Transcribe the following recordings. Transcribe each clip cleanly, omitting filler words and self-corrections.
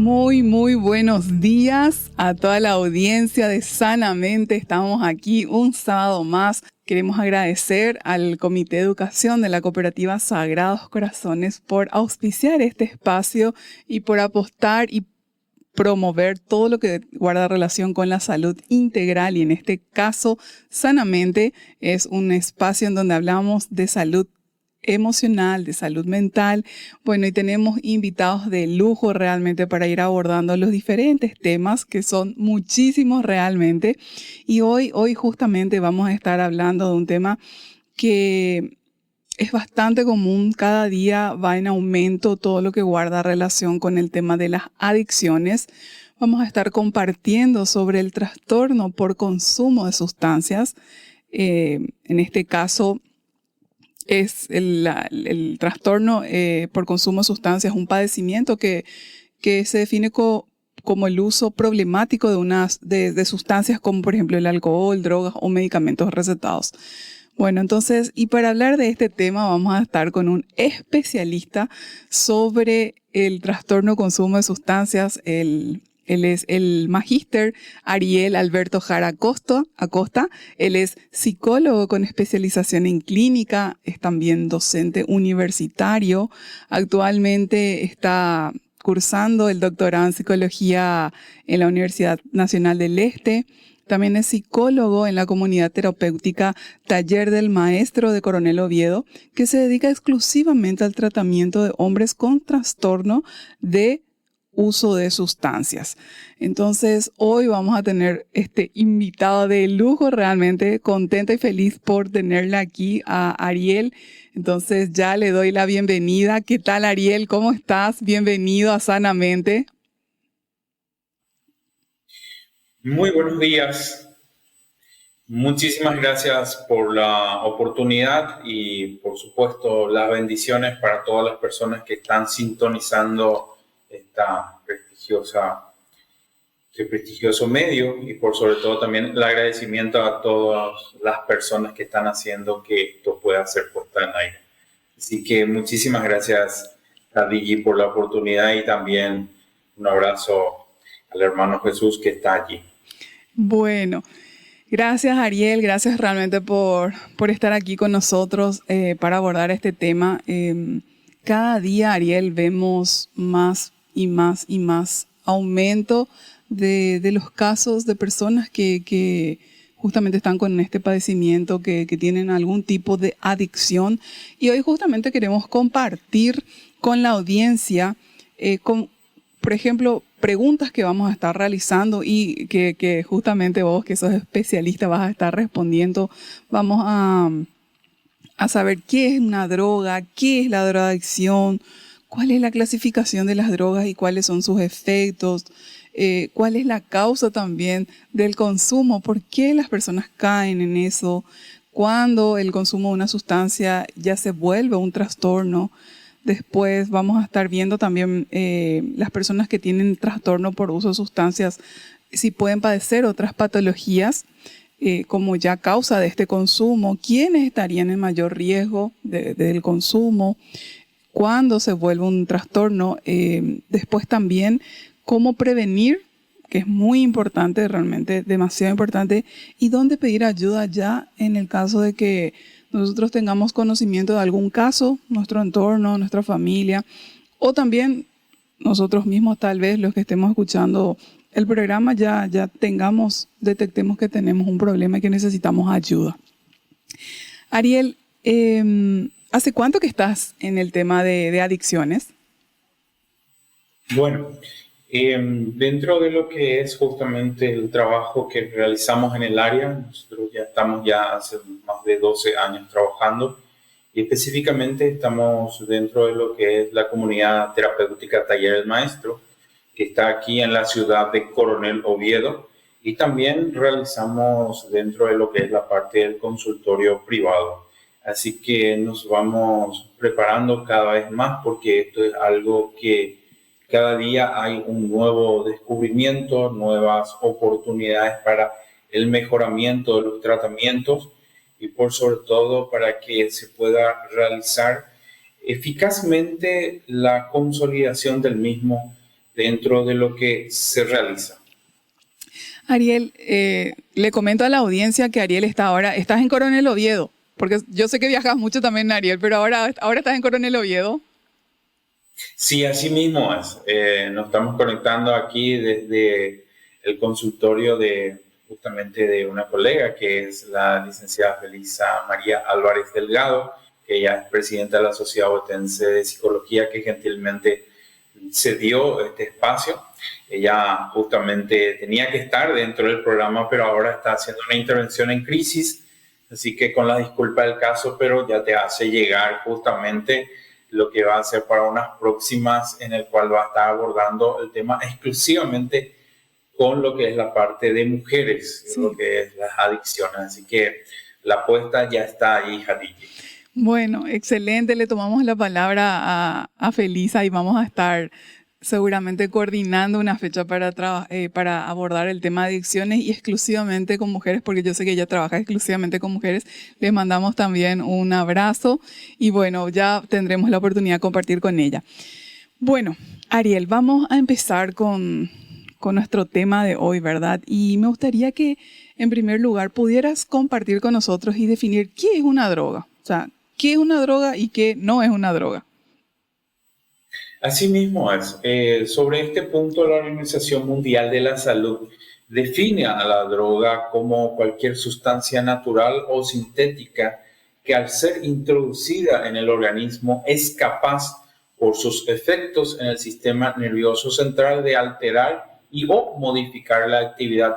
Muy buenos días a toda la audiencia de Sanamente. Estamos aquí un sábado más. Queremos agradecer al Comité de Educación de la Cooperativa Sagrados Corazones por auspiciar este espacio y por apostar y promover todo lo que guarda relación con la salud integral, y en este caso, Sanamente es un espacio en donde hablamos de salud emocional, de salud mental. Bueno, y tenemos invitados de lujo realmente para ir abordando los diferentes temas, que son muchísimos realmente. Y hoy justamente vamos a estar hablando de un tema que es bastante común. Cada día va en aumento todo lo que guarda relación con el tema de las adicciones. Vamos a estar compartiendo sobre el trastorno por consumo de sustancias. En este caso, es el trastorno por consumo de sustancias, un padecimiento que se define como el uso problemático de sustancias como por ejemplo el alcohol, drogas o medicamentos recetados. Bueno, entonces, y para hablar de este tema vamos a estar con un especialista sobre el trastorno consumo de sustancias. Él es el magíster Ariel Alberto Jara Acosta. Él es psicólogo con especialización en clínica, es también docente universitario. Actualmente está cursando el doctorado en psicología en la Universidad Nacional del Este. También es psicólogo en la comunidad terapéutica Taller del Maestro de Coronel Oviedo, que se dedica exclusivamente al tratamiento de hombres con trastorno de uso de sustancias. Entonces, hoy vamos a tener este invitado de lujo, realmente contenta y feliz por tenerla aquí a Ariel. Entonces, ya le doy la bienvenida. ¿Qué tal, Ariel? ¿Cómo estás? Bienvenido a Sanamente. Muy buenos días. Muchísimas gracias por la oportunidad y, por supuesto, las bendiciones para todas las personas que están sintonizando este prestigioso medio, y por sobre todo también el agradecimiento a todas las personas que están haciendo que esto pueda ser puesta en aire. Así que muchísimas gracias a Digi por la oportunidad, y también un abrazo al hermano Jesús que está allí. Bueno, gracias Ariel, gracias realmente por estar aquí con nosotros para abordar este tema. Cada día, Ariel, vemos más y más aumento de los casos de personas que justamente están con este padecimiento, que tienen algún tipo de adicción. Y hoy justamente queremos compartir con la audiencia, por ejemplo, preguntas que vamos a estar realizando y que justamente vos, que sos especialista, vas a estar respondiendo. Vamos a saber qué es una droga, qué es la drogadicción, cuál es la clasificación de las drogas y cuáles son sus efectos, cuál es la causa también del consumo, por qué las personas caen en eso, cuándo el consumo de una sustancia ya se vuelve un trastorno. Después vamos a estar viendo también las personas que tienen trastorno por uso de sustancias, si pueden padecer otras patologías como ya causa de este consumo, quiénes estarían en mayor riesgo del consumo, cuándo se vuelve un trastorno. Después también cómo prevenir, que es muy importante, realmente demasiado importante, y dónde pedir ayuda ya en el caso de que nosotros tengamos conocimiento de algún caso, nuestro entorno, nuestra familia, o también nosotros mismos, tal vez los que estemos escuchando el programa, ya detectemos que tenemos un problema y que necesitamos ayuda. Ariel, ¿hace cuánto que estás en el tema de adicciones? Bueno, dentro de lo que es justamente el trabajo que realizamos en el área, nosotros ya estamos hace más de 12 años trabajando, y específicamente estamos dentro de lo que es la comunidad terapéutica Taller del Maestro, que está aquí en la ciudad de Coronel Oviedo, y también realizamos dentro de lo que es la parte del consultorio privado. Así que nos vamos preparando cada vez más, porque esto es algo que cada día hay un nuevo descubrimiento, nuevas oportunidades para el mejoramiento de los tratamientos, y por sobre todo para que se pueda realizar eficazmente la consolidación del mismo dentro de lo que se realiza. Ariel, le comento a la audiencia que Ariel estás en Coronel Oviedo, porque yo sé que viajas mucho también, Ariel, pero ahora estás en Coronel Oviedo. Sí, así mismo es. Nos estamos conectando aquí desde el consultorio justamente de una colega que es la licenciada Felisa María Álvarez Delgado, que ella es presidenta de la Sociedad Boetense de Psicología, que gentilmente cedió este espacio. Ella justamente tenía que estar dentro del programa, pero ahora está haciendo una intervención en crisis, así que con la disculpa del caso, pero ya te hace llegar justamente lo que va a ser para unas próximas, en el cual va a estar abordando el tema exclusivamente con lo que es la parte de mujeres, sí, lo que es las adicciones. Así que la apuesta ya está ahí, Hadiji. Bueno, excelente. Le tomamos la palabra a Felisa y vamos a estar seguramente coordinando una fecha para abordar el tema de adicciones y exclusivamente con mujeres, porque yo sé que ella trabaja exclusivamente con mujeres. Les mandamos también un abrazo y bueno, ya tendremos la oportunidad de compartir con ella. Bueno, Ariel, vamos a empezar con nuestro tema de hoy, ¿verdad? Y me gustaría que, en primer lugar, pudieras compartir con nosotros y definir qué es una droga. O sea, qué es una droga y qué no es una droga. Así mismo es. Sobre este punto, la Organización Mundial de la Salud define a la droga como cualquier sustancia natural o sintética que al ser introducida en el organismo es capaz, por sus efectos en el sistema nervioso central, de alterar y o modificar la actividad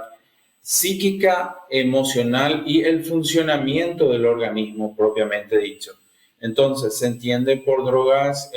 psíquica, emocional y el funcionamiento del organismo propiamente dicho. Entonces, se entiende por drogas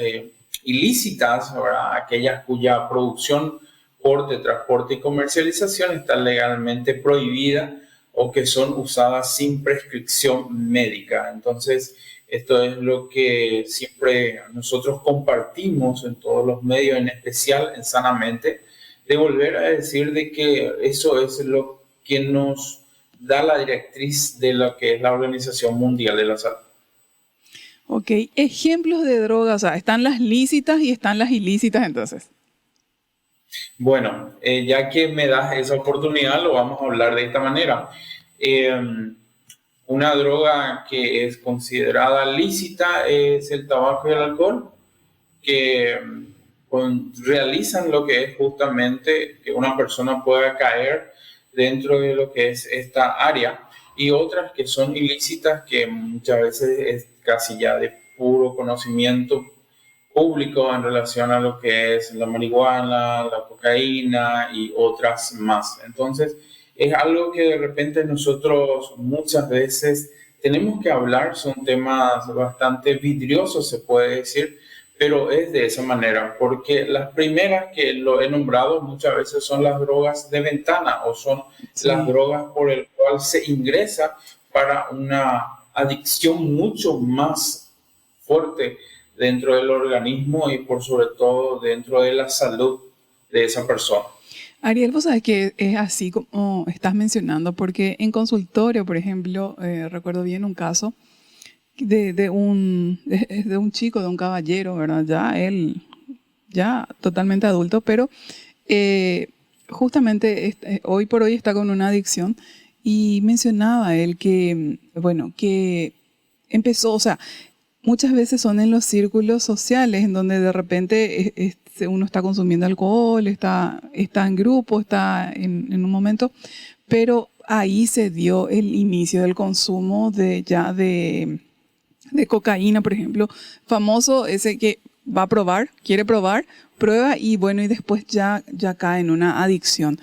ilícitas, ¿verdad?, aquellas cuya producción, porte, transporte y comercialización está legalmente prohibida o que son usadas sin prescripción médica. Entonces, esto es lo que siempre nosotros compartimos en todos los medios, en especial en Sanamente, de volver a decir de que eso es lo que nos da la directriz de lo que es la Organización Mundial de la Salud. Ok, ejemplos de drogas, o sea, están las lícitas y están las ilícitas entonces. Bueno, ya que me das esa oportunidad, lo vamos a hablar de esta manera. Una droga que es considerada lícita es el tabaco y el alcohol, que realizan lo que es justamente que una persona pueda caer dentro de lo que es esta área, y otras que son ilícitas, que muchas veces es casi ya de puro conocimiento público en relación a lo que es la marihuana, la cocaína y otras más. Entonces, es algo que de repente nosotros muchas veces tenemos que hablar, son temas bastante vidriosos, se puede decir, pero es de esa manera, porque las primeras que lo he nombrado muchas veces son las drogas de ventana o son las drogas por el cual se ingresa para una adicción mucho más fuerte dentro del organismo y por sobre todo dentro de la salud de esa persona. Ariel, vos sabés que es así como estás mencionando, porque en consultorio, por ejemplo, recuerdo bien un caso de un chico, de un caballero, ¿verdad? Ya totalmente adulto, pero justamente hoy por hoy está con una adicción y mencionaba él que, bueno, que empezó, o sea, muchas veces son en los círculos sociales en donde de repente uno está consumiendo alcohol, está en grupo, está en un momento, pero ahí se dio el inicio del consumo de cocaína, por ejemplo, famoso ese que va a probar, quiere probar, prueba y bueno, y después ya cae en una adicción.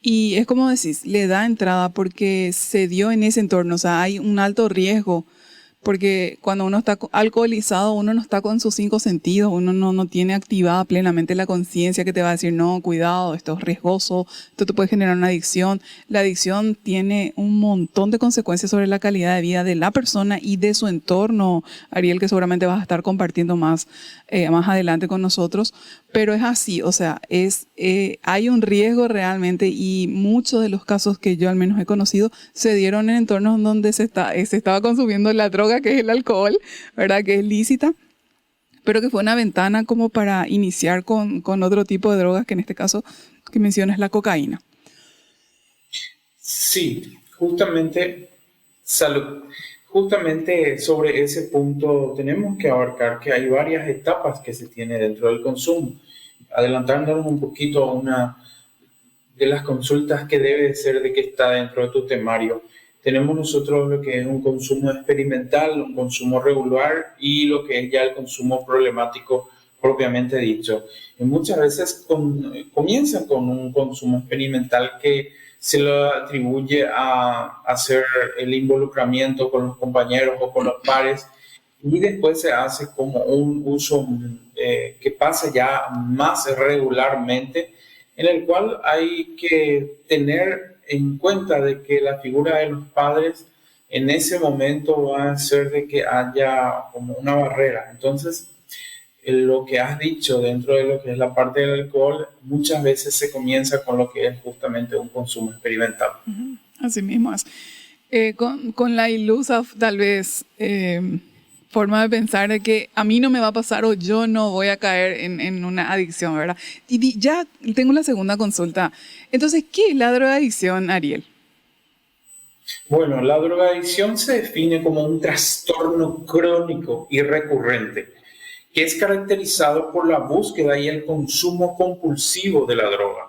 Y es como decís, le da entrada porque se dio en ese entorno, o sea, hay un alto riesgo, porque cuando uno está alcoholizado, uno no está con sus 5 sentidos, uno no tiene activada plenamente la conciencia que te va a decir, no, cuidado, esto es riesgoso, esto te puede generar una adicción. La adicción tiene un montón de consecuencias sobre la calidad de vida de la persona y de su entorno, Ariel, que seguramente vas a estar compartiendo más adelante con nosotros, pero es así, o sea, hay un riesgo realmente y muchos de los casos que yo al menos he conocido se dieron en entornos donde se estaba consumiendo la droga, que es el alcohol, ¿verdad? Que es lícita, pero que fue una ventana como para iniciar con otro tipo de drogas, que en este caso que mencionas la cocaína. Sí, justamente, salud. Justamente sobre ese punto tenemos que abarcar que hay varias etapas que se tiene dentro del consumo. Adelantándonos un poquito a una de las consultas que debe ser de que está dentro de tu temario. Tenemos nosotros lo que es un consumo experimental, un consumo regular y lo que es ya el consumo problemático propiamente dicho. Y muchas veces comienzan con un consumo experimental que se lo atribuye a hacer el involucramiento con los compañeros o con los pares y después se hace como un uso que pasa ya más regularmente, en el cual hay que tener en cuenta de que la figura de los padres en ese momento va a hacer de que haya como una barrera. Entonces, lo que has dicho dentro de lo que es la parte del alcohol, muchas veces se comienza con lo que es justamente un consumo experimental. Así mismo es. Con la ilusa, tal vez, forma de pensar de que a mí no me va a pasar o yo no voy a caer en una adicción, ¿verdad? Y ya tengo la segunda consulta. Entonces, ¿qué es la drogadicción, Ariel? Bueno, la drogadicción se define como un trastorno crónico y recurrente que es caracterizado por la búsqueda y el consumo compulsivo de la droga.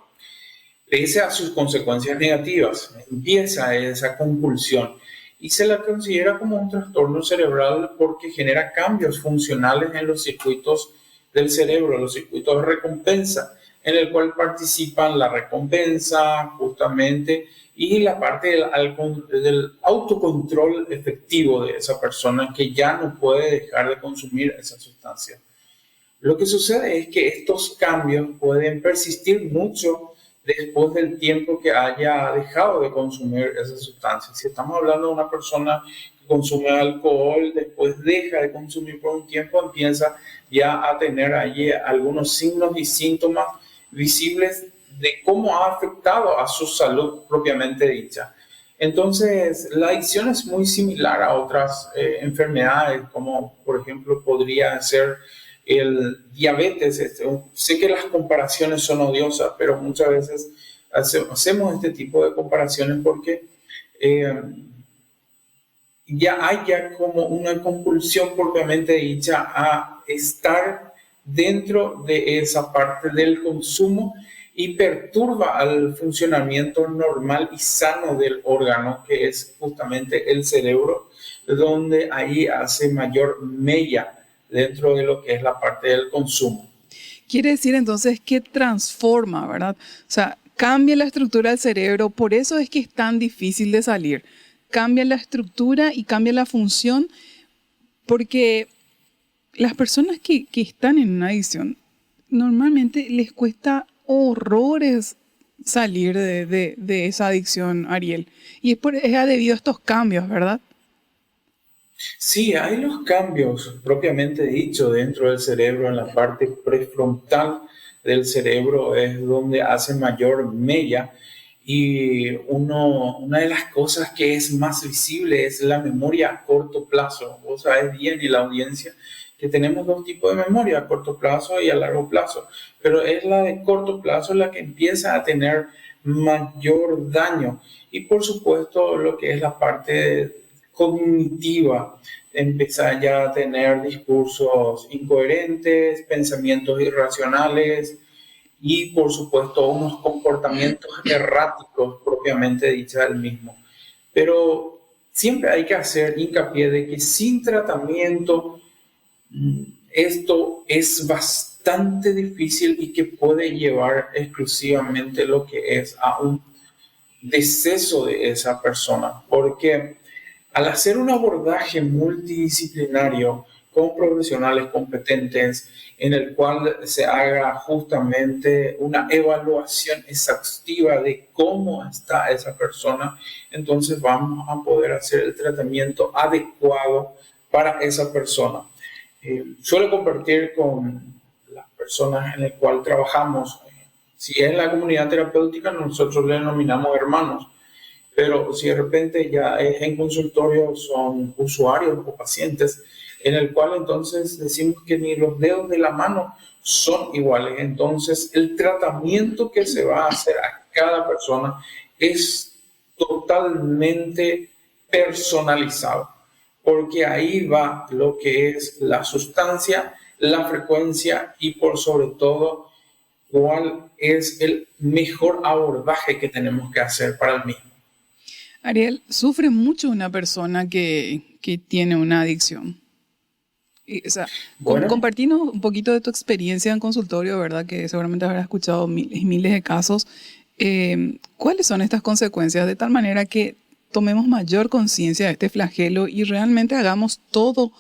Pese a sus consecuencias negativas, empieza esa compulsión y se la considera como un trastorno cerebral porque genera cambios funcionales en los circuitos del cerebro, los circuitos de recompensa, en el cual participan la recompensa justamente y la parte del autocontrol efectivo de esa persona que ya no puede dejar de consumir esa sustancia. Lo que sucede es que estos cambios pueden persistir mucho después del tiempo que haya dejado de consumir esa sustancia. Si estamos hablando de una persona que consume alcohol, después deja de consumir por un tiempo, empieza ya a tener allí algunos signos y síntomas visibles de cómo ha afectado a su salud propiamente dicha. Entonces, la adicción es muy similar a otras enfermedades, como por ejemplo podría ser el diabetes. Sé que las comparaciones son odiosas, pero muchas veces hacemos este tipo de comparaciones porque ya hay ya como una compulsión propiamente dicha a estar dentro de esa parte del consumo y perturba al funcionamiento normal y sano del órgano, que es justamente el cerebro, donde ahí hace mayor mella dentro de lo que es la parte del consumo. Quiere decir entonces que transforma, ¿verdad? O sea, cambia la estructura del cerebro, por eso es que es tan difícil de salir. Cambia la estructura y cambia la función, porque las personas que están en una adicción, normalmente les cuesta horrores salir de esa adicción, Ariel. Y es debido a estos cambios, ¿verdad? Sí, hay los cambios propiamente dicho dentro del cerebro, en la parte prefrontal del cerebro es donde hace mayor mella y una de las cosas que es más visible es la memoria a corto plazo. Vos sabés bien y la audiencia que tenemos dos tipos de memoria, a corto plazo y a largo plazo, pero es la de corto plazo la que empieza a tener mayor daño y por supuesto lo que es la parte cognitiva, empezar ya a tener discursos incoherentes, pensamientos irracionales y por supuesto unos comportamientos erráticos propiamente dicha del mismo. Pero siempre hay que hacer hincapié de que sin tratamiento esto es bastante difícil y que puede llevar exclusivamente lo que es a un deceso de esa persona, porque al hacer un abordaje multidisciplinario con profesionales competentes, en el cual se haga justamente una evaluación exhaustiva de cómo está esa persona, entonces vamos a poder hacer el tratamiento adecuado para esa persona. Suelo compartir con las personas en las cuales trabajamos, si es la comunidad terapéutica, nosotros le denominamos hermanos. Pero si de repente ya es en consultorio son usuarios o pacientes, en el cual entonces decimos que ni los dedos de la mano son iguales. Entonces, el tratamiento que se va a hacer a cada persona es totalmente personalizado, porque ahí va lo que es la sustancia, la frecuencia y por sobre todo cuál es el mejor abordaje que tenemos que hacer para el mismo. Ariel, ¿sufre mucho una persona que tiene una adicción? O sea, Bueno, compartinos un poquito de tu experiencia en consultorio, ¿verdad? Que seguramente habrás escuchado miles y miles de casos. ¿Cuáles son estas consecuencias? De tal manera que tomemos mayor conciencia de este flagelo y realmente hagamos todo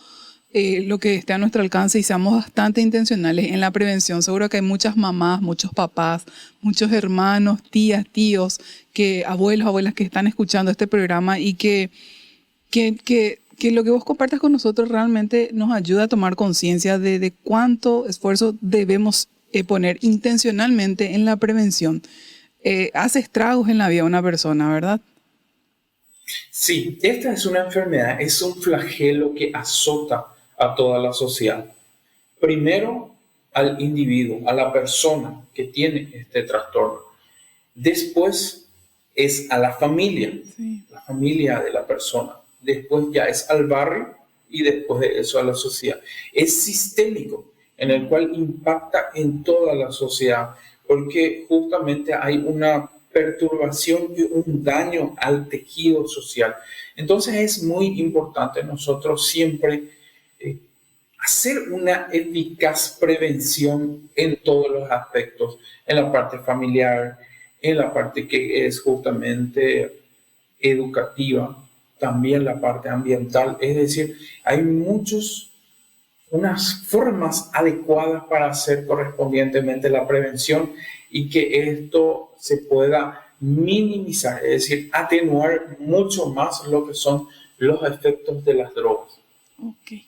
lo que esté a nuestro alcance y seamos bastante intencionales en la prevención. Seguro que hay muchas mamás, muchos papás, muchos hermanos, tías, tíos, abuelos, abuelas que están escuchando este programa y que lo que vos compartas con nosotros realmente nos ayuda a tomar conciencia de cuánto esfuerzo debemos poner intencionalmente en la prevención. Hace estragos en la vida de una persona, ¿verdad? sí, esta es una enfermedad, es un flagelo que azota a toda la sociedad. Primero al individuo, a la persona que tiene este trastorno. Después es a Sí. la familia de la persona. Después ya es al barrio y después de eso a la sociedad. Es sistémico, en el cual impacta en toda la sociedad, porque justamente hay una perturbación y un daño al tejido social. Entonces es muy importante nosotros siempre hacer una eficaz prevención en todos los aspectos, en la parte familiar, en la parte que es justamente educativa, también la parte ambiental. Es decir, hay unas formas adecuadas para hacer correspondientemente la prevención y que esto se pueda minimizar, es decir, atenuar mucho más lo que son los efectos de las drogas. Ok,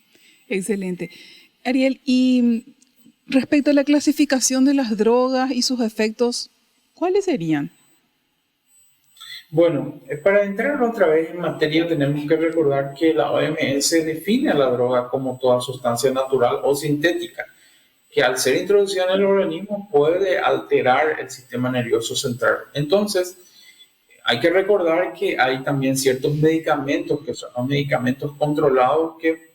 excelente. Ariel, y respecto a la clasificación de las drogas y sus efectos, ¿cuáles serían? Bueno, para entrar otra vez en materia, tenemos que recordar que la OMS define a la droga como toda sustancia natural o sintética, que al ser introducida en el organismo puede alterar el sistema nervioso central. Entonces, hay que recordar que hay también ciertos medicamentos que son los medicamentos controlados que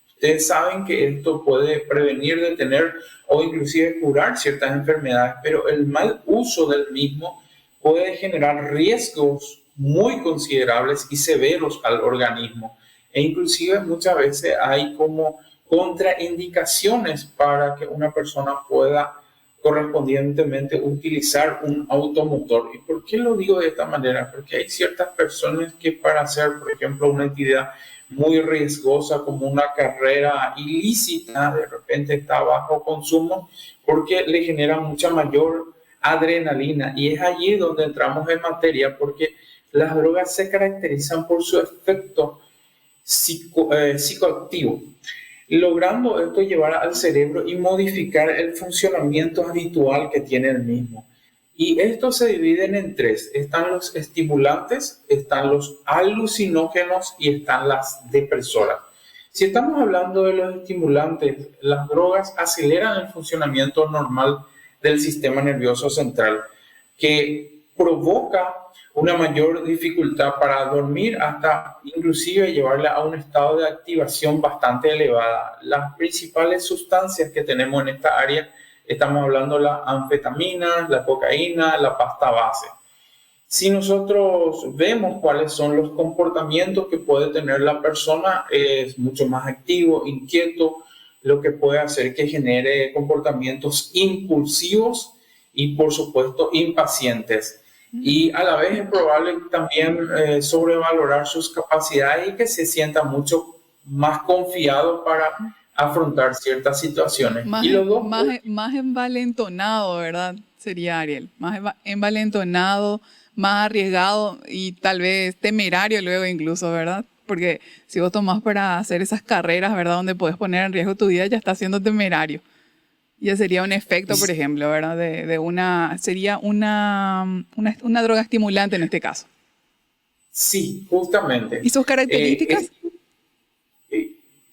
ustedes saben que esto puede prevenir, detener o inclusive curar ciertas enfermedades, pero el mal uso del mismo puede generar riesgos muy considerables y severos al organismo. E inclusive muchas veces hay como contraindicaciones para que una persona pueda correspondientemente utilizar un automotor. ¿Y por qué lo digo de esta manera? Porque hay ciertas personas que para hacer, por ejemplo, una actividad muy riesgosa como una carrera ilícita, de repente está bajo consumo porque le genera mucha mayor adrenalina. Y es allí donde entramos en materia porque las drogas se caracterizan por su efecto psicoactivo, logrando esto llevar al cerebro y modificar el funcionamiento habitual que tiene el mismo. Y estos se dividen en tres. Están los estimulantes, están los alucinógenos y están las depresoras. Si estamos hablando de los estimulantes, las drogas aceleran el funcionamiento normal del sistema nervioso central, que provoca una mayor dificultad para dormir hasta inclusive llevarla a un estado de activación bastante elevada. Las principales sustancias que tenemos en esta área, estamos hablando de la anfetamina, la cocaína, la pasta base. Si nosotros vemos cuáles son los comportamientos que puede tener la persona, es mucho más activo, inquieto, lo que puede hacer que genere comportamientos impulsivos y por supuesto impacientes. Y a la vez es probable también sobrevalorar sus capacidades y que se sienta mucho más confiado para afrontar ciertas situaciones. Más, Y los dos, más envalentonado, ¿verdad? Sería Ariel. Más envalentonado, más arriesgado y tal vez temerario luego incluso, ¿verdad? Porque si vos tomás para hacer esas carreras, ¿verdad? Donde puedes poner en riesgo tu vida, ya estás siendo temerario. Ya sería un efecto, por ejemplo, ¿verdad? Sería una droga estimulante en este caso. sí, justamente. ¿Y sus Eh, características?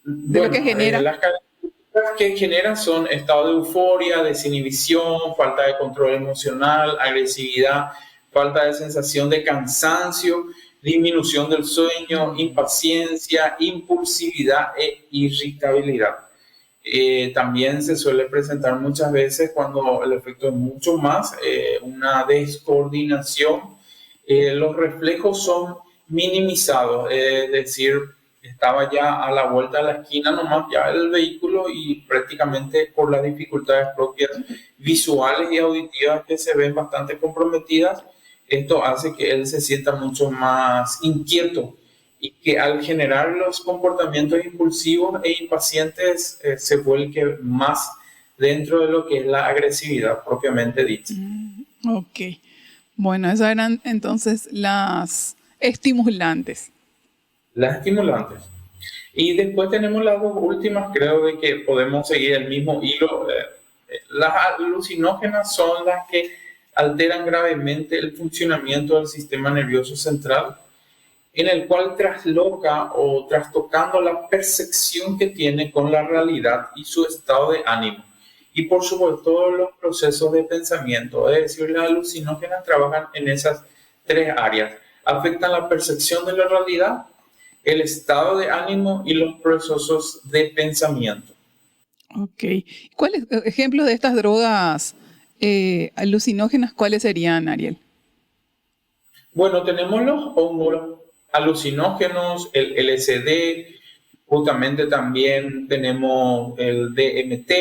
de lo que Bueno, genera. las características que generan son estado de euforia, desinhibición, falta de control emocional, agresividad, falta de sensación de cansancio, disminución del sueño, impaciencia, impulsividad e irritabilidad. También se suele presentar muchas veces cuando el efecto es mucho más, una descoordinación. Los reflejos son minimizados, es decir, estaba ya a la vuelta de la esquina nomás ya el vehículo y prácticamente por las dificultades propias visuales y auditivas que se ven bastante comprometidas, esto hace que él se sienta mucho más inquieto y que al generar los comportamientos impulsivos e impacientes se vuelque más dentro de lo que es la agresividad propiamente dicha. Ok. Bueno, esas eran entonces las estimulantes. Las estimulantes. Y después tenemos las dos últimas, creo de que podemos seguir el mismo hilo. Las alucinógenas son las que alteran gravemente el funcionamiento del sistema nervioso central, en el cual trasloca o trastocando la percepción que tiene con la realidad y su estado de ánimo. Y por sobre todo los procesos de pensamiento, es decir, las alucinógenas trabajan en esas tres áreas. Afectan la percepción de la realidad, el estado de ánimo y los procesos de pensamiento. Ok. ¿Cuáles ejemplos de estas drogas alucinógenas, cuáles serían, Ariel? Bueno, tenemos los hongos alucinógenos, el LSD, justamente también tenemos el DMT.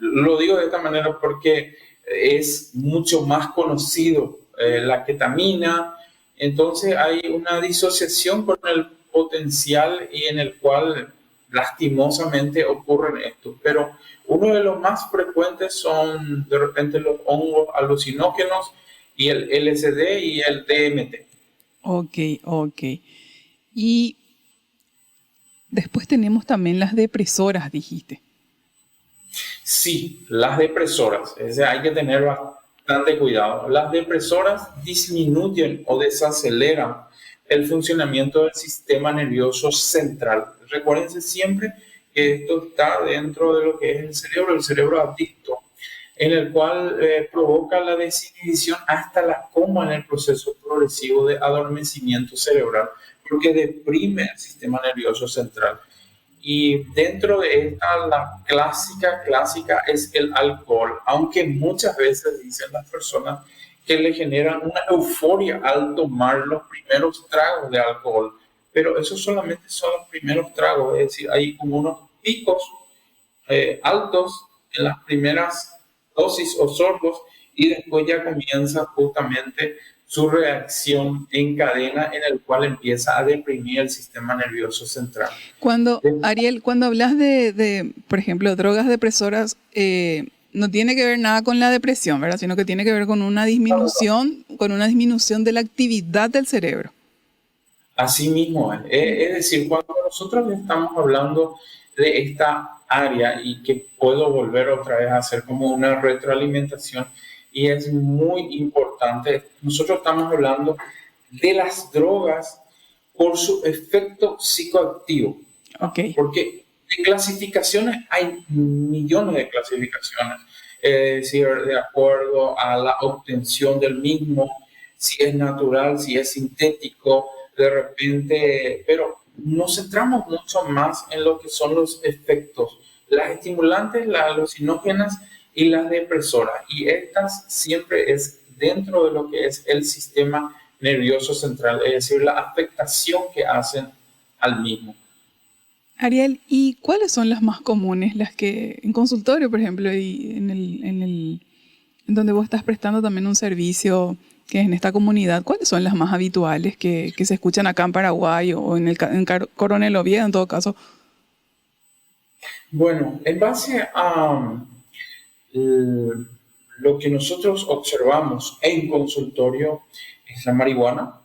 Lo digo de esta manera porque es mucho más conocido la ketamina. Entonces hay una disociación con el potencial y en el cual lastimosamente ocurren estos. Pero uno de los más frecuentes son de repente los hongos alucinógenos y el LSD y el DMT. Ok, ok. Y después tenemos también las depresoras, dijiste. Sí, las depresoras, o sea, hay que tener bastante cuidado. Las depresoras disminuyen o desaceleran el funcionamiento del sistema nervioso central. Recuérdense siempre que esto está dentro de lo que es el cerebro adicto, en el cual provoca la desinhibición hasta la coma en el proceso progresivo de adormecimiento cerebral, porque deprime el sistema nervioso central. Y dentro de esta, la clásica es el alcohol, aunque muchas veces dicen las personas que le generan una euforia al tomar los primeros tragos de alcohol, pero eso solamente son los primeros tragos, es decir, hay como unos picos altos en las primeras dosis o sorbos y después ya comienza justamente su reacción en cadena en el cual empieza a deprimir el sistema nervioso central. Ariel, cuando hablas por ejemplo, drogas depresoras, no tiene que ver nada con la depresión, ¿verdad? Sino que tiene que ver con una disminución de la actividad del cerebro. Así mismo es decir, cuando nosotros estamos hablando de esta área y que puedo volver otra vez a hacer como una retroalimentación, y es muy importante, nosotros estamos hablando de las drogas por su efecto psicoactivo. Okay. Porque de clasificaciones hay millones de clasificaciones, es decir, de acuerdo a la obtención del mismo, si es natural, si es sintético, de repente, pero nos centramos mucho más en lo que son los efectos, las estimulantes, las alucinógenas y las depresoras, y estas siempre es dentro de lo que es el sistema nervioso central, es decir, la afectación que hacen al mismo. Ariel, ¿y cuáles son las más comunes, las que en consultorio, por ejemplo, y en donde vos estás prestando también un servicio que es en esta comunidad, cuáles son las más habituales que se escuchan acá en Paraguay o en Coronel Oviedo en todo caso? Bueno, en base a lo que nosotros observamos en consultorio es la marihuana,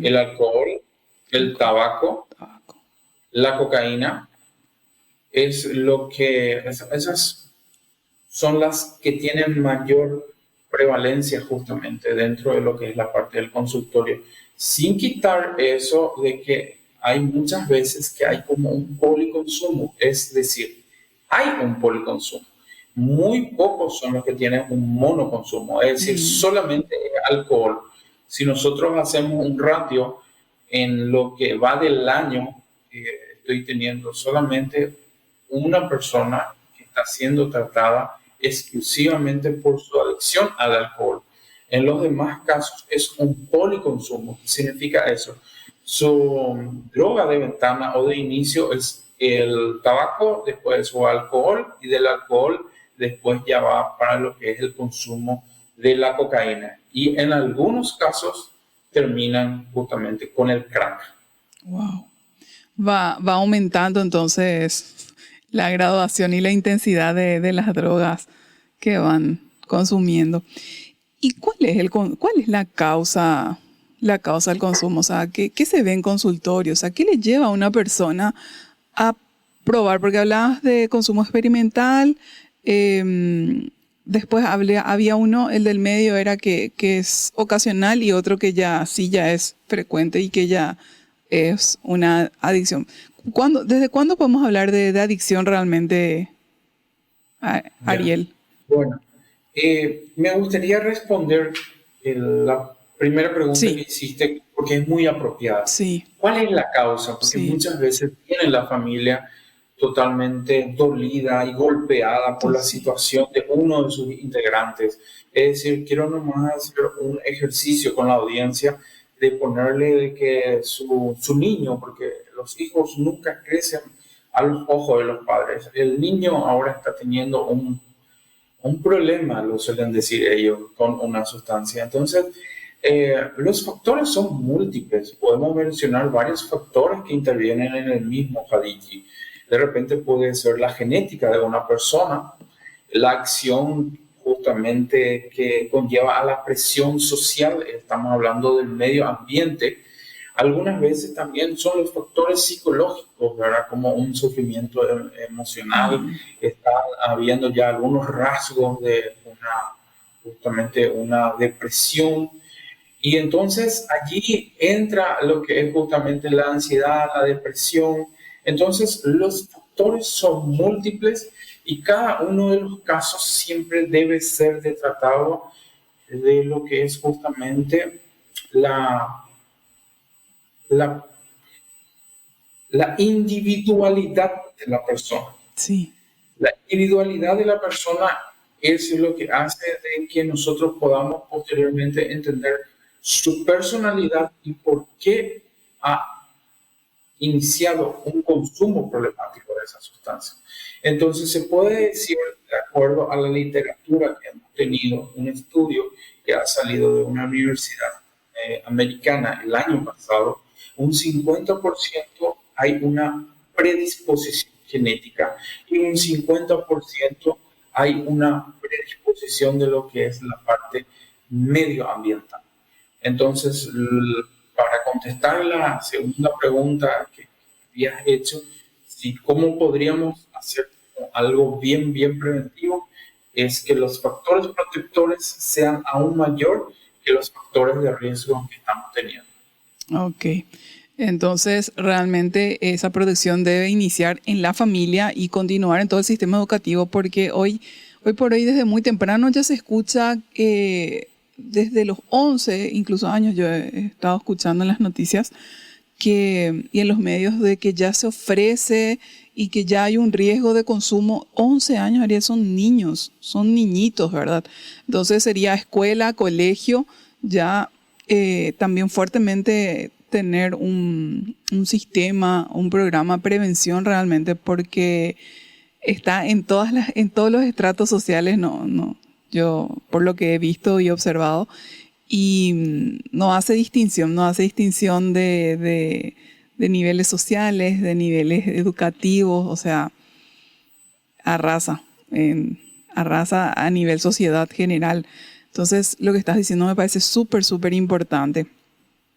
el alcohol, el tabaco, la cocaína, es lo que esas son las que tienen mayor prevalencia justamente dentro de lo que es la parte del consultorio, sin quitar eso de que hay muchas veces que hay como un policonsumo, es decir, hay un policonsumo. Muy pocos son los que tienen un monoconsumo, es decir, solamente alcohol. Si nosotros hacemos un ratio en lo que va del año, estoy teniendo solamente una persona que está siendo tratada exclusivamente por su adicción al alcohol. En los demás casos es un policonsumo. ¿Qué significa eso? Su droga de ventana o de inicio es el tabaco, después su alcohol, y del alcohol después ya va para lo que es el consumo de la cocaína. Y en algunos casos terminan justamente con el crack. Wow. Va aumentando entonces la graduación y la intensidad de las drogas que van consumiendo. ¿Y cuál es la causa del consumo? O sea, ¿qué se ve en consultorio? O sea, ¿qué le lleva a una persona a probar? Porque hablabas de consumo experimental, después había uno, el del medio era que es ocasional, y otro que ya es frecuente y que ya es una adicción. ¿Desde cuándo podemos hablar de adicción realmente, Ariel? Bueno, me gustaría responder la primera pregunta que hiciste, porque es muy apropiada. Sí. ¿Cuál es la causa? Porque muchas veces viene la familia totalmente dolida y golpeada por la situación de uno de sus integrantes. Es decir, quiero nomás hacer un ejercicio con la audiencia de ponerle de que su niño, porque los hijos nunca crecen a los ojos de los padres. El niño ahora está teniendo un problema, lo suelen decir ellos, con una sustancia. Entonces, los factores son múltiples. Podemos mencionar varios factores que intervienen en el mismo Hadiki. De repente puede ser la genética de una persona, la acción justamente que conlleva a la presión social, estamos hablando del medio ambiente. Algunas veces también son los factores psicológicos, ¿verdad? Como un sufrimiento emocional. Está habiendo ya algunos rasgos de justamente una depresión. Y entonces allí entra lo que es justamente la ansiedad, la depresión. Entonces los factores son múltiples y cada uno de los casos siempre debe ser tratado de lo que es justamente la individualidad de la persona. Sí. La individualidad de la persona es lo que hace de que nosotros podamos posteriormente entender su personalidad y por qué ha iniciado un consumo problemático de esa sustancia. Entonces se puede decir, de acuerdo a la literatura que hemos tenido, un estudio que ha salido de una universidad americana el año pasado, un 50% hay una predisposición genética y un 50% hay una predisposición de lo que es la parte medioambiental. Entonces, para contestar la segunda pregunta que habías hecho, ¿cómo podríamos hacer algo bien preventivo? Es que los factores protectores sean aún mayor que los factores de riesgo que estamos teniendo. Ok. Entonces, realmente esa protección debe iniciar en la familia y continuar en todo el sistema educativo, porque hoy por hoy, desde muy temprano ya se escucha, desde los 11, incluso años, yo he estado escuchando en las noticias y en los medios, de que ya se ofrece y que ya hay un riesgo de consumo. 11 años, Ariel, son niños, son niñitos, ¿verdad? Entonces sería escuela, colegio, ya también fuertemente tener un sistema, un programa de prevención realmente, porque está en todos los estratos sociales, yo por lo que he visto y observado, y no hace distinción de niveles sociales, de niveles educativos, o sea, arrasa a nivel sociedad general. Entonces, lo que estás diciendo me parece súper importante.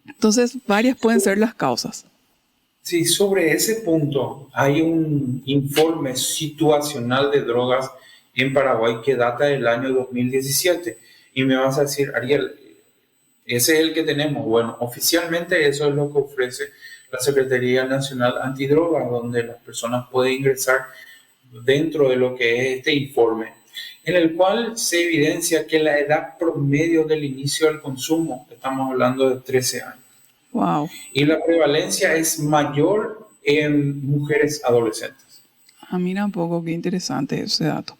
Entonces, varias pueden ser las causas. Sí, sobre ese punto hay un informe situacional de drogas en Paraguay que data del año 2017. Y me vas a decir, Ariel, ese es el que tenemos. Bueno, oficialmente eso es lo que ofrece la Secretaría Nacional Antidroga, donde las personas pueden ingresar dentro de lo que es este informe, en el cual se evidencia que la edad promedio del inicio del consumo, estamos hablando de 13 años, Wow. y la prevalencia es mayor en mujeres adolescentes. Ah, mira un poco, qué interesante ese dato.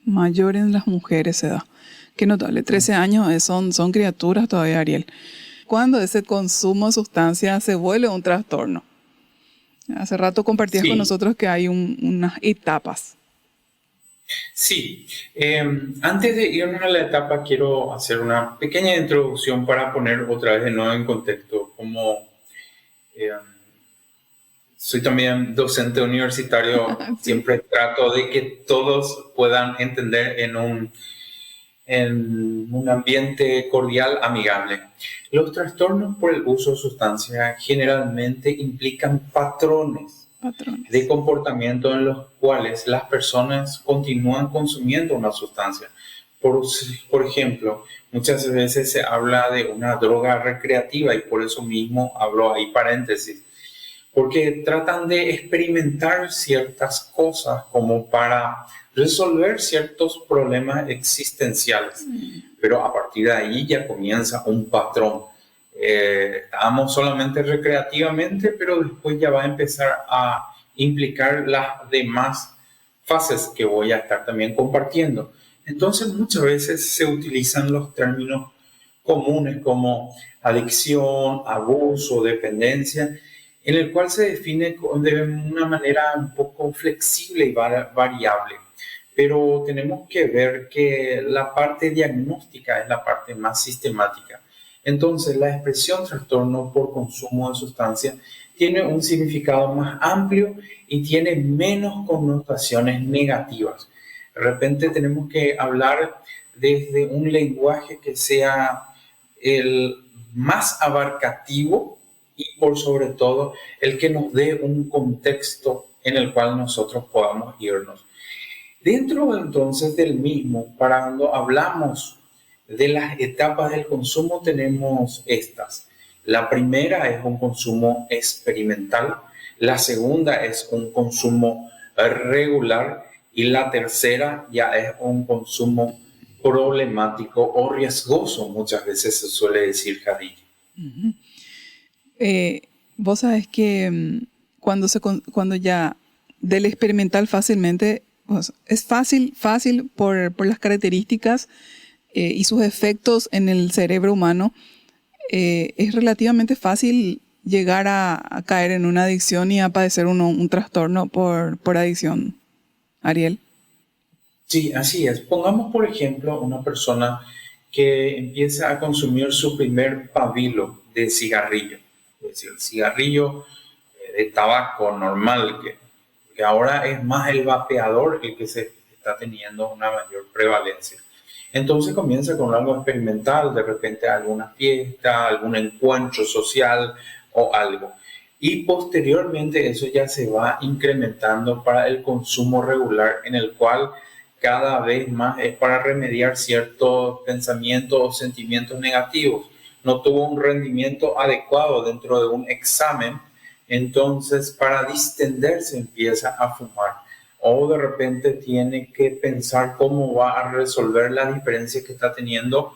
Mayor en las mujeres se da. Qué notable. 13 años son criaturas todavía, Ariel. ¿Cuándo ese consumo de sustancias se vuelve un trastorno? Hace rato compartías con Sí, nosotros que hay unas etapas. sí. Antes de irnos a la etapa, quiero hacer una pequeña introducción para poner otra vez de nuevo en contexto. Como eh, soy también docente universitario, Sí. siempre trato de que todos puedan entender en un ambiente cordial, amigable. Los trastornos por el uso de sustancias generalmente implican patrones de Patrones. comportamiento en los cuales las personas continúan consumiendo una sustancia. Por ejemplo, muchas veces se habla de una droga recreativa y por eso mismo hablo ahí paréntesis, porque tratan de experimentar ciertas cosas como para resolver ciertos problemas existenciales, pero a partir de ahí ya comienza un patrón. Estamos solamente recreativamente, pero después ya va a empezar a implicar las demás fases que voy a estar también compartiendo. Entonces muchas veces se utilizan los términos comunes como adicción, abuso, dependencia, en el cual se define de una manera un poco flexible y variable. Pero tenemos que ver que la parte diagnóstica es la parte más sistemática. Entonces, la expresión trastorno por consumo de sustancias tiene un significado más amplio y tiene menos connotaciones negativas. De repente tenemos que hablar desde un lenguaje que sea el más abarcativo y por sobre todo el que nos dé un contexto en el cual nosotros podamos irnos. Dentro entonces del mismo, para cuando hablamos de las etapas del consumo, tenemos estas. La primera es un consumo experimental, la segunda es un consumo regular y la tercera ya es un consumo problemático o riesgoso, muchas veces se suele decir, Javi. Eh, Vos sabés que cuando ya del experimental fácilmente, pues, es fácil por las características y sus efectos en el cerebro humano, es relativamente fácil llegar a caer en una adicción y a padecer un trastorno por adicción, Ariel. Sí, así es. Pongamos, por ejemplo, una persona que empieza a consumir su primer pabilo de cigarrillo, es decir, el cigarrillo de tabaco normal, que ahora es más el vapeador el que se está teniendo una mayor prevalencia. Entonces comienza con algo experimental, de repente alguna fiesta, algún encuentro social o algo. Y posteriormente eso ya se va incrementando para el consumo regular, en el cual cada vez más es para remediar ciertos pensamientos o sentimientos negativos. No tuvo un rendimiento adecuado dentro de un examen, entonces para distenderse empieza a fumar. O de repente tiene que pensar cómo va a resolver la diferencia que está teniendo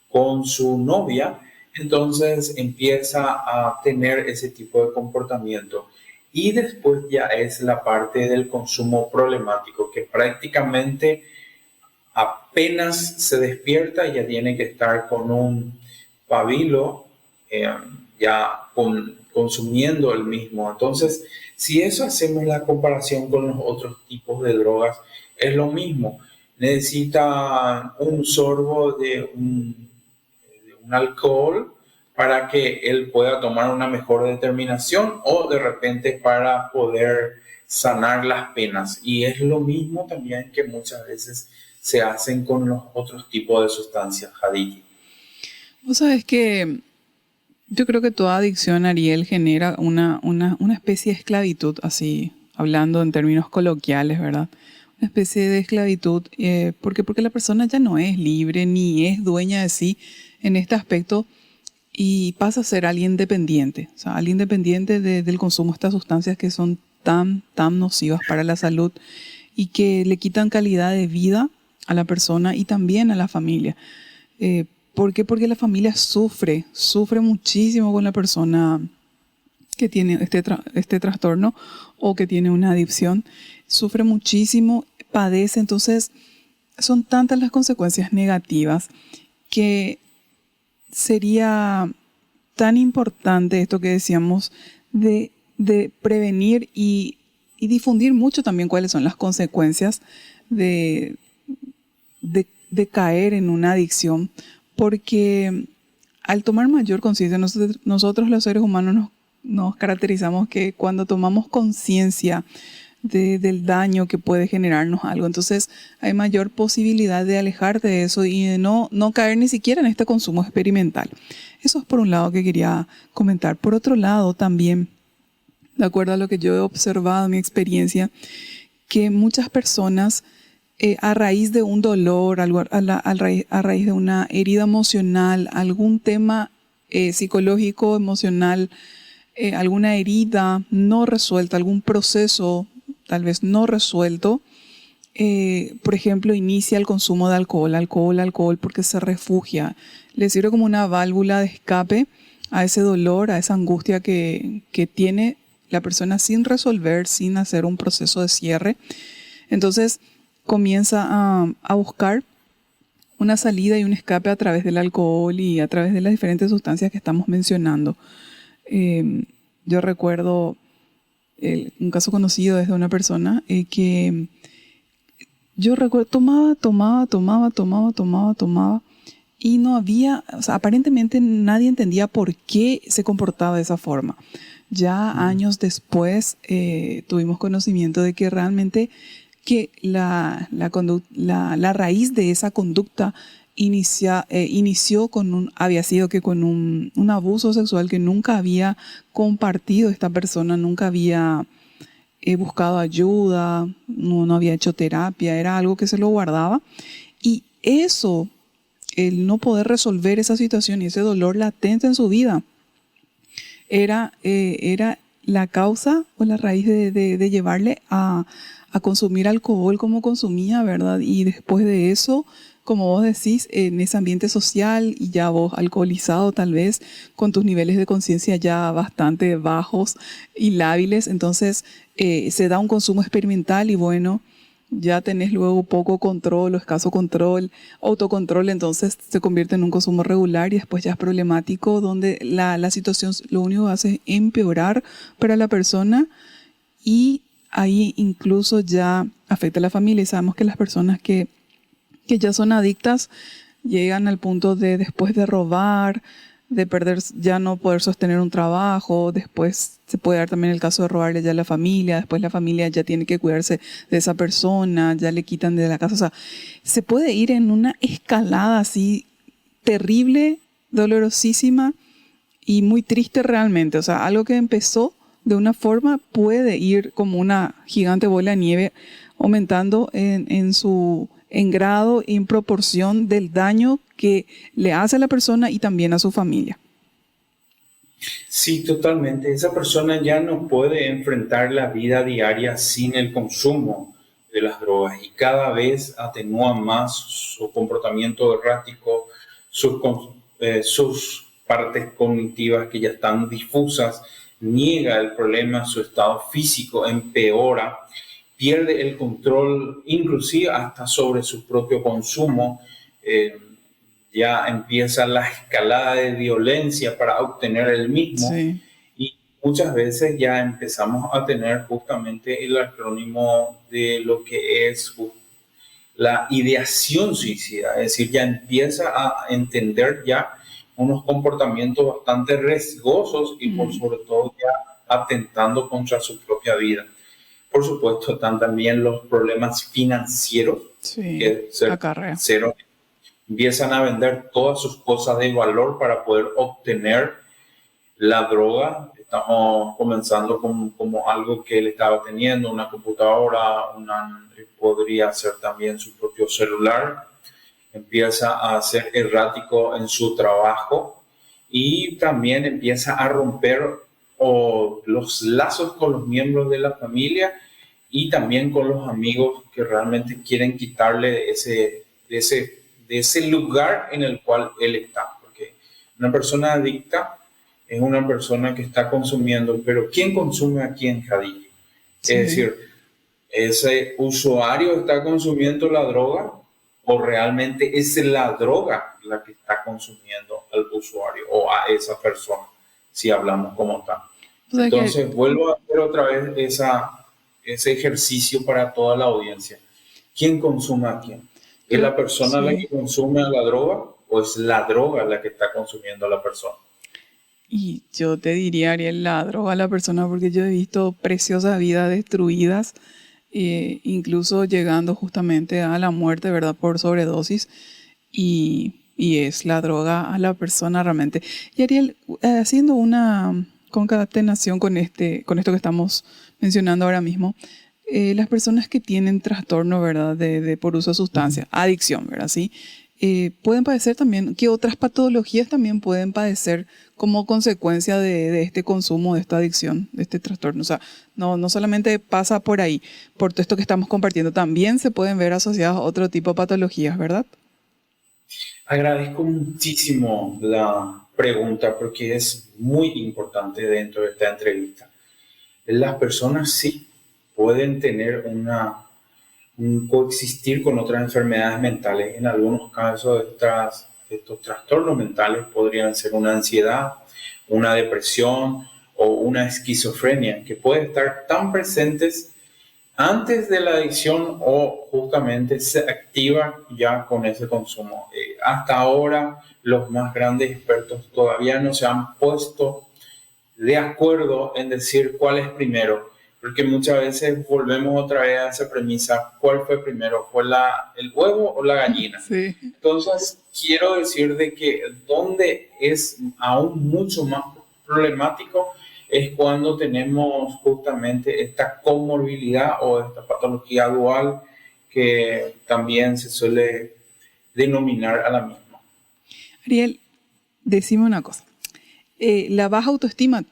con su novia, entonces empieza a tener ese tipo de comportamiento. Y después ya es la parte del consumo problemático, que prácticamente apenas se despierta ya tiene que estar con un pabilo, eh, consumiendo el mismo. Entonces, si eso hacemos la comparación con los otros tipos de drogas, es lo mismo. Necesita un sorbo de un alcohol para que él pueda tomar una mejor determinación o de repente para poder sanar las penas. Y es lo mismo también que muchas veces se hacen con los otros tipos de sustancias, Hadiki. Vos sabés que yo creo que toda adicción, Ariel, genera una especie de esclavitud, así hablando en términos coloquiales, ¿verdad? Una especie de esclavitud, porque la persona ya no es libre ni es dueña de sí en este aspecto y pasa a ser alguien dependiente, o sea, alguien dependiente del consumo de estas sustancias que son tan nocivas para la salud y que le quitan calidad de vida a la persona y también a la familia. ¿Por qué? Porque la familia sufre muchísimo con la persona que tiene este trastorno o que tiene una adicción, sufre muchísimo, padece. Entonces son tantas las consecuencias negativas que sería tan importante esto que decíamos de prevenir y difundir mucho también cuáles son las consecuencias de caer en una adicción, porque al tomar mayor conciencia, nosotros los seres humanos nos caracterizamos que cuando tomamos conciencia del daño que puede generarnos algo, entonces hay mayor posibilidad de alejarte de eso y de no caer ni siquiera en este consumo experimental. Eso es por un lado que quería comentar. Por otro lado también, de acuerdo a lo que yo he observado en mi experiencia, que muchas personas a raíz de un dolor, a raíz de una herida emocional, algún tema psicológico, emocional, alguna herida no resuelta, algún proceso tal vez no resuelto, por ejemplo, inicia el consumo de alcohol, porque se refugia. Le sirve como una válvula de escape a ese dolor, a esa angustia que tiene la persona sin resolver, sin hacer un proceso de cierre. Entonces comienza a buscar una salida y un escape a través del alcohol y a través de las diferentes sustancias que estamos mencionando. Yo recuerdo un caso conocido desde una persona que yo recuerdo tomaba y no había, o sea, aparentemente nadie entendía por qué se comportaba de esa forma. Ya años después tuvimos conocimiento de que realmente que la raíz de esa conducta inició había sido que con un abuso sexual que nunca había compartido esta persona, nunca había buscado ayuda, no había hecho terapia, era algo que se lo guardaba. Y eso, el no poder resolver esa situación y ese dolor latente en su vida, era la causa o la raíz de llevarle a consumir alcohol como consumía, ¿verdad? Y después de eso, como vos decís, en ese ambiente social y ya vos alcoholizado tal vez, con tus niveles de conciencia ya bastante bajos y lábiles, entonces se da un consumo experimental y bueno, ya tenés luego poco control o escaso control, autocontrol, entonces se convierte en un consumo regular y después ya es problemático, donde la situación lo único que hace es empeorar para la persona y ahí incluso ya afecta a la familia. Y sabemos que las personas que ya son adictas llegan al punto de, después de robar, de perder, ya no poder sostener un trabajo, después se puede dar también el caso de robarle ya a la familia, después la familia ya tiene que cuidarse de esa persona, ya le quitan de la casa, o sea, se puede ir en una escalada así terrible, dolorosísima y muy triste realmente, o sea, algo que empezó de una forma puede ir como una gigante bola de nieve aumentando en grado y en proporción del daño que le hace a la persona y también a su familia. Sí, totalmente. Esa persona ya no puede enfrentar la vida diaria sin el consumo de las drogas y cada vez atenúa más su comportamiento errático, sus partes cognitivas que ya están difusas, niega el problema, su estado físico empeora, pierde el control inclusive hasta sobre su propio consumo, ya empieza la escalada de violencia para obtener el mismo. Sí. Y muchas veces ya empezamos a tener justamente el acrónimo de lo que es la ideación suicida, es decir, ya empieza a entender ya unos comportamientos bastante riesgosos y por sobre todo ya atentando contra su propia vida. Por supuesto, están también los problemas financieros, Sí, que acarrea. empiezan a vender todas sus cosas de valor para poder obtener la droga. Estamos comenzando como algo que él estaba teniendo, una computadora, podría ser también su propio celular. Empieza a ser errático en su trabajo y también empieza a romper los lazos con los miembros de la familia y también con los amigos que realmente quieren quitarle de ese lugar en el cual él está. Porque una persona adicta es una persona que está consumiendo, pero ¿quién consume a quién, Jadilla? Sí. Es decir, ¿ese usuario está consumiendo la droga o realmente es la droga la que está consumiendo al usuario o a esa persona, si hablamos como tal? O sea Entonces, que, vuelvo a hacer otra vez ese ejercicio para toda la audiencia. ¿Quién consume a quién? ¿Es la persona la que sí. consume a la droga o es la droga la que está consumiendo a la persona? Y yo te diría, Ariel, la droga a la persona, porque yo he visto preciosas vidas destruidas, incluso llegando justamente a la muerte, ¿verdad? Por sobredosis. Y es la droga a la persona realmente. Y Ariel, haciendo una concatenación con esto que estamos mencionando ahora mismo, las personas que tienen trastorno, ¿verdad? De por uso de sustancias, adicción, ¿verdad? Sí. Pueden padecer también, ¿qué otras patologías también pueden padecer como consecuencia de este consumo, de esta adicción, de este trastorno? O sea, no solamente pasa por ahí, por todo esto que estamos compartiendo, también se pueden ver asociados a otro tipo de patologías, ¿verdad? Agradezco muchísimo la pregunta porque es muy importante dentro de esta entrevista. Las personas sí pueden tener un coexistir con otras enfermedades mentales. En algunos casos, estos trastornos mentales podrían ser una ansiedad, una depresión o una esquizofrenia, que pueden estar tan presentes antes de la adicción o justamente se activa ya con ese consumo. Hasta ahora, los más grandes expertos todavía no se han puesto de acuerdo en decir cuál es primero, porque muchas veces volvemos otra vez a esa premisa: ¿cuál fue primero? ¿Fue el huevo o la gallina? Sí. Entonces, quiero decir de que donde es aún mucho más problemático es cuando tenemos justamente esta comorbilidad o esta patología dual que también se suele denominar a la misma. Ariel, decime una cosa. La baja autoestima,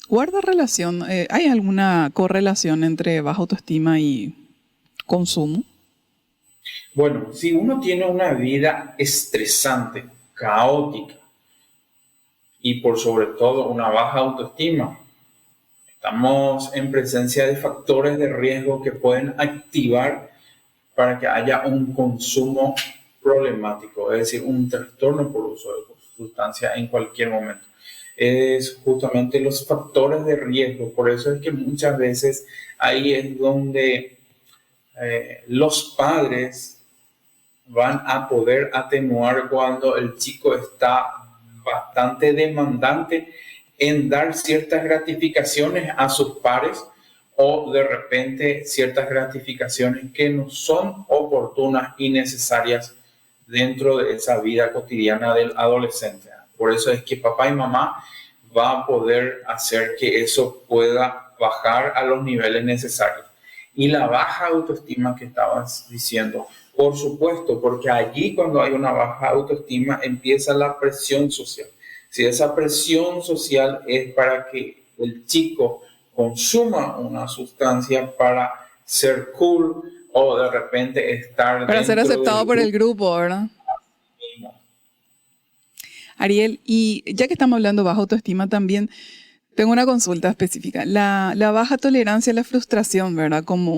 ¿guarda relación? ¿Hay alguna correlación entre baja autoestima y consumo? Bueno, si uno tiene una vida estresante, caótica y por sobre todo una baja autoestima, estamos en presencia de factores de riesgo que pueden activar para que haya un consumo problemático, es decir, un trastorno por uso de sustancia en cualquier momento. Es justamente los factores de riesgo, por eso es que muchas veces ahí es donde los padres van a poder atenuar cuando el chico está bastante demandante en dar ciertas gratificaciones a sus pares o de repente ciertas gratificaciones que no son oportunas y necesarias dentro de esa vida cotidiana del adolescente. Por eso es que papá y mamá van a poder hacer que eso pueda bajar a los niveles necesarios. Y la baja autoestima que estabas diciendo, por supuesto, porque allí cuando hay una baja autoestima empieza la presión social. Si esa presión social es para que el chico consuma una sustancia para ser cool o de repente estar Para ser dentro aceptado del por el grupo grupo, ¿verdad? mismo. Ariel, y ya que estamos hablando de baja autoestima también, tengo una consulta específica. La baja tolerancia a la frustración, ¿verdad? Como,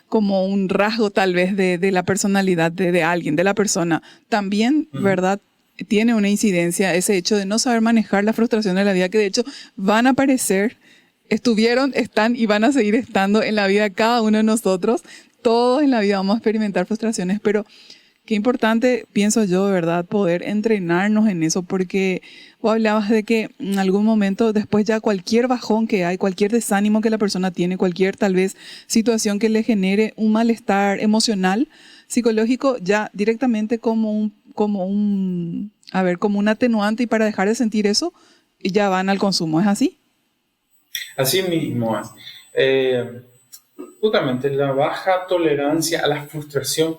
como un rasgo tal vez de la personalidad de alguien, de la persona. También, ¿verdad? Tiene una incidencia ese hecho de no saber manejar la frustración de la vida, que de hecho van a aparecer, estuvieron, están y van a seguir estando en la vida de cada uno de nosotros. Todos en la vida vamos a experimentar frustraciones, pero qué importante, pienso yo, de verdad, poder entrenarnos en eso, porque vos hablabas de que en algún momento, después ya cualquier bajón que hay, cualquier desánimo que la persona tiene, cualquier tal vez situación que le genere un malestar emocional, psicológico, ya directamente como un atenuante, y para dejar de sentir eso, ya van al consumo. ¿Es así? Así mismo es. Justamente la baja tolerancia a la frustración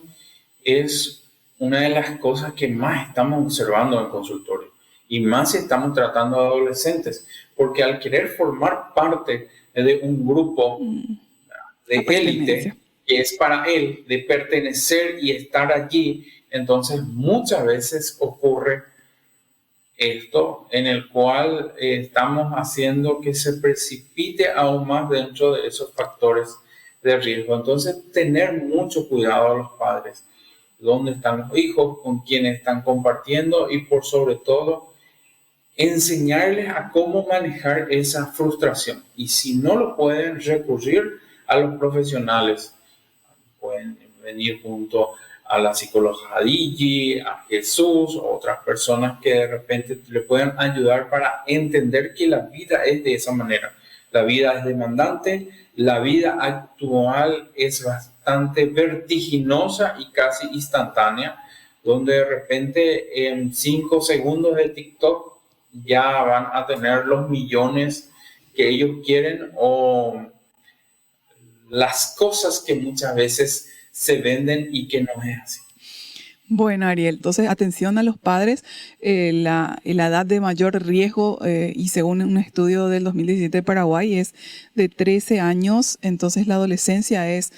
es una de las cosas que más estamos observando en el consultorio y más si estamos tratando a adolescentes, porque al querer formar parte de un grupo La de pertenencia. élite que es para él, de pertenecer y estar allí, entonces muchas veces ocurre esto en el cual estamos haciendo que se precipite aún más dentro de esos factores de riesgo. Entonces, tener mucho cuidado a los padres, dónde están los hijos, con quiénes están compartiendo y por sobre todo, enseñarles a cómo manejar esa frustración. Y si no lo pueden, recurrir a los profesionales. Pueden venir junto a la psicóloga Digi, a Jesús, o otras personas que de repente le puedan ayudar para entender que la vida es de esa manera. La vida es demandante, la vida actual es bastante vertiginosa y casi instantánea, donde de repente en 5 segundos de TikTok ya van a tener los millones que ellos quieren o las cosas que muchas veces se venden y que no es así. Bueno, Ariel, entonces atención a los padres, la edad de mayor riesgo y según un estudio del 2017 de Paraguay es de 13 años, entonces la adolescencia es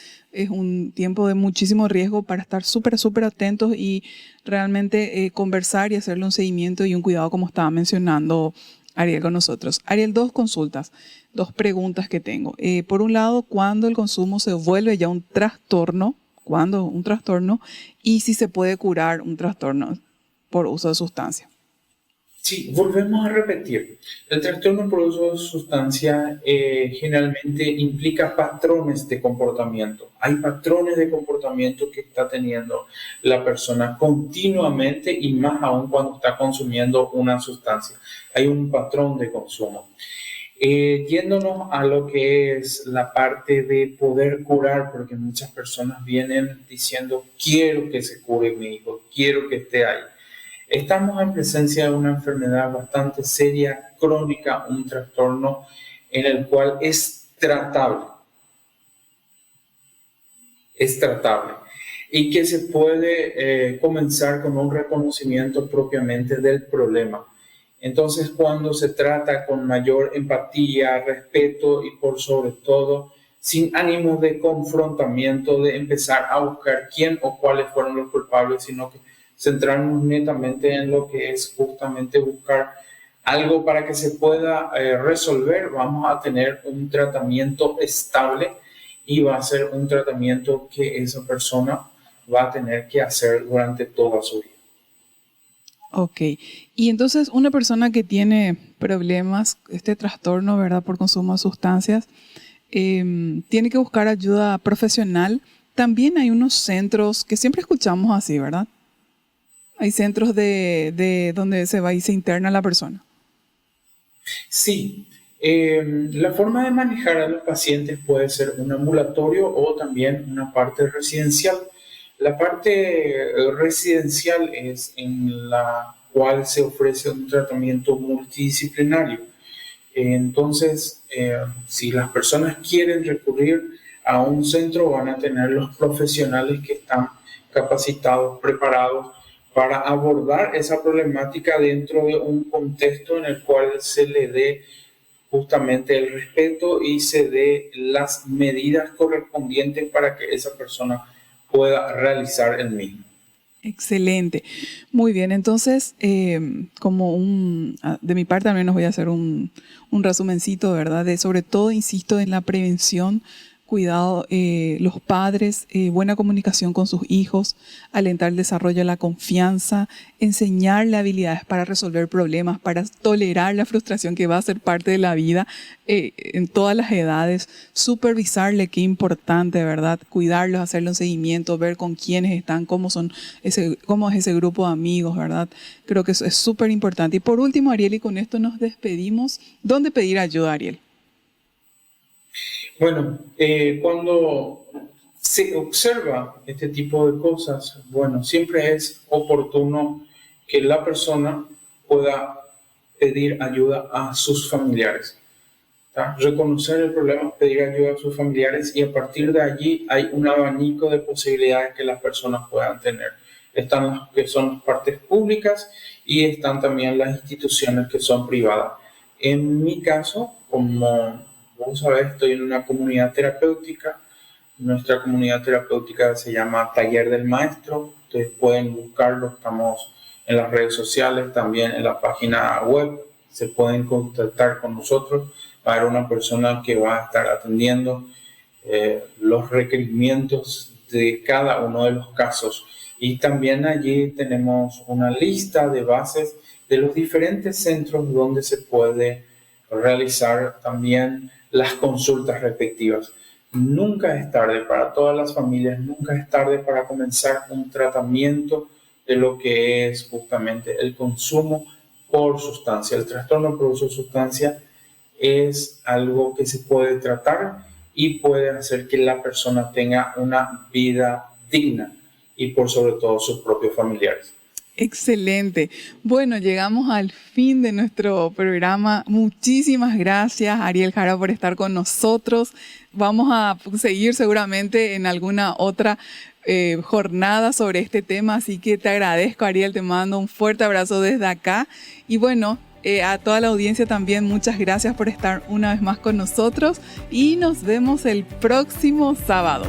un tiempo de muchísimo riesgo para estar súper atentos y realmente conversar y hacerle un seguimiento y un cuidado como estaba mencionando Ariel con nosotros. Ariel, dos consultas, dos preguntas que tengo. Por un lado, ¿cuándo el consumo se vuelve ya un trastorno? ¿Cuándo un trastorno? Y si se puede curar un trastorno por uso de sustancia. Sí, volvemos a repetir. El trastorno por uso de sustancia generalmente implica patrones de comportamiento. Hay patrones de comportamiento que está teniendo la persona continuamente y más aún cuando está consumiendo una sustancia. Hay un patrón de consumo. Yéndonos a lo que es la parte de poder curar, porque muchas personas vienen diciendo, quiero que se cure mi hijo, quiero que esté ahí. Estamos en presencia de una enfermedad bastante seria, crónica, un trastorno en el cual es tratable y que se puede comenzar con un reconocimiento propiamente del problema. Entonces, cuando se trata con mayor empatía, respeto y por sobre todo, sin ánimo de confrontamiento, de empezar a buscar quién o cuáles fueron los culpables, sino que centrarnos netamente en lo que es justamente buscar algo para que se pueda resolver, vamos a tener un tratamiento estable y va a ser un tratamiento que esa persona va a tener que hacer durante toda su vida. Ok. Y entonces una persona que tiene problemas, este trastorno, ¿verdad? Por consumo de sustancias, tiene que buscar ayuda profesional. También hay unos centros que siempre escuchamos así, ¿verdad? Hay centros de donde se va y se interna la persona. Sí, la forma de manejar a los pacientes puede ser un ambulatorio o también una parte residencial. La parte residencial es en la cual se ofrece un tratamiento multidisciplinario. Entonces, si las personas quieren recurrir a un centro, van a tener los profesionales que están capacitados, preparados para abordar esa problemática dentro de un contexto en el cual se le dé justamente el respeto y se dé las medidas correspondientes para que esa persona pueda realizar el mismo. Excelente. Muy bien, entonces, de mi parte al menos voy a hacer un resumencito, ¿verdad? De sobre todo, insisto, en la prevención, cuidado, los padres, buena comunicación con sus hijos, alentar el desarrollo de la confianza, enseñarle habilidades para resolver problemas, para tolerar la frustración que va a ser parte de la vida en todas las edades, supervisarle, qué importante, ¿verdad? Cuidarlos, hacerle un seguimiento, ver con quiénes están, cómo es ese grupo de amigos, ¿verdad? Creo que eso es súper importante. Y por último, Ariel, y con esto nos despedimos. ¿Dónde pedir ayuda, Ariel? Bueno, cuando se observa este tipo de cosas, bueno, siempre es oportuno que la persona pueda pedir ayuda a sus familiares. ¿Tá? Reconocer el problema, pedir ayuda a sus familiares y a partir de allí hay un abanico de posibilidades que las personas puedan tener. están las que son las partes públicas y están también las instituciones que son privadas. En mi caso, como vos sabés, estoy en una comunidad terapéutica. Nuestra comunidad terapéutica se llama Taller del Maestro. Ustedes pueden buscarlo, estamos en las redes sociales, también en la página web. Se pueden contactar con nosotros para una persona que va a estar atendiendo los requerimientos de cada uno de los casos. Y también allí tenemos una lista de bases de los diferentes centros donde se puede realizar también las consultas respectivas. Nunca es tarde para todas las familias, nunca es tarde para comenzar un tratamiento de lo que es justamente el consumo por sustancia. El trastorno por uso de sustancia es algo que se puede tratar y puede hacer que la persona tenga una vida digna y por sobre todo sus propios familiares. Excelente. Bueno, llegamos al fin de nuestro programa. Muchísimas gracias, Ariel Jara, por estar con nosotros. Vamos a seguir seguramente en alguna otra jornada sobre este tema, así que te agradezco, Ariel, te mando un fuerte abrazo desde acá. Y bueno, a toda la audiencia también, muchas gracias por estar una vez más con nosotros y nos vemos el próximo sábado.